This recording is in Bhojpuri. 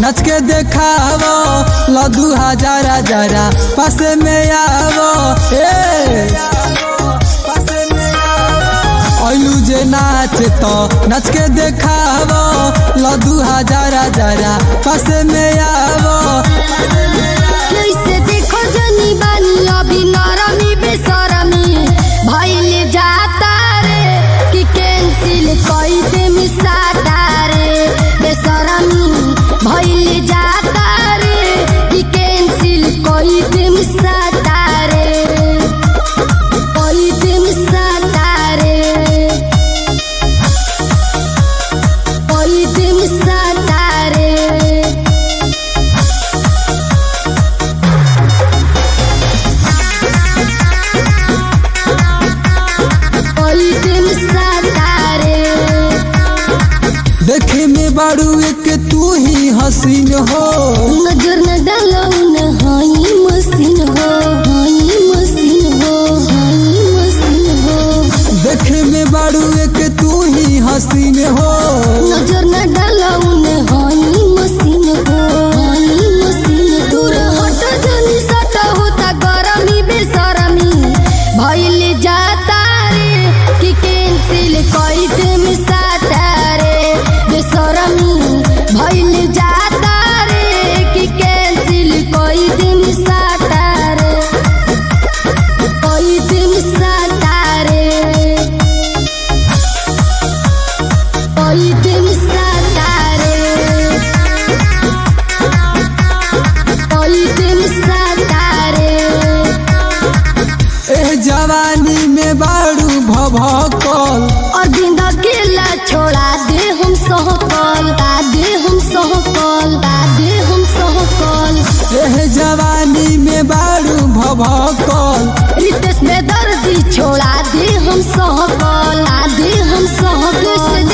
नच के देखावो लो 2000 जरा पास में आवो अलू जे नाच तो नच के देखावो लो 2000 जरा पास में आवो कैसे देखो जनी बानी अभी नरमी बेसरमी भइल जाता रे कि कैंसिल कई दे मिसाता रे बेसरमी भइल जाता रे कि कैंसिल कई दे मिसाता रे कई दे मिसाता रे कई दे मिसाता रे देखे में बारू एक तू ही हसीन हो नजर न डालो न हाई मसीन हो हाई मसीन हो हाई मसीन हो देखे में बारू एक तू ही हसीन हो नजर न डालो न हाई मसीन हो हाई मसीन दूर हट जनी सट होता गरमी बेसरमी भइल जाता रे कि कैंसिल कई दे मिसाता रे बेसरमी भइल जाता रे कि कैंसिल कई दे मिसाता रे कई दे मिसाता रे कई दे मिसाता रे कई दे मिसाता रे एह जवानी में बारू भभकल और जिंदा केला छोड़ा दे हम सहकल दे हम सहकल दे हम सहकल एह जवानी में बारू भभकल रितेश में दर्दी छोड़ा दे हम सहकल दे हम सहकल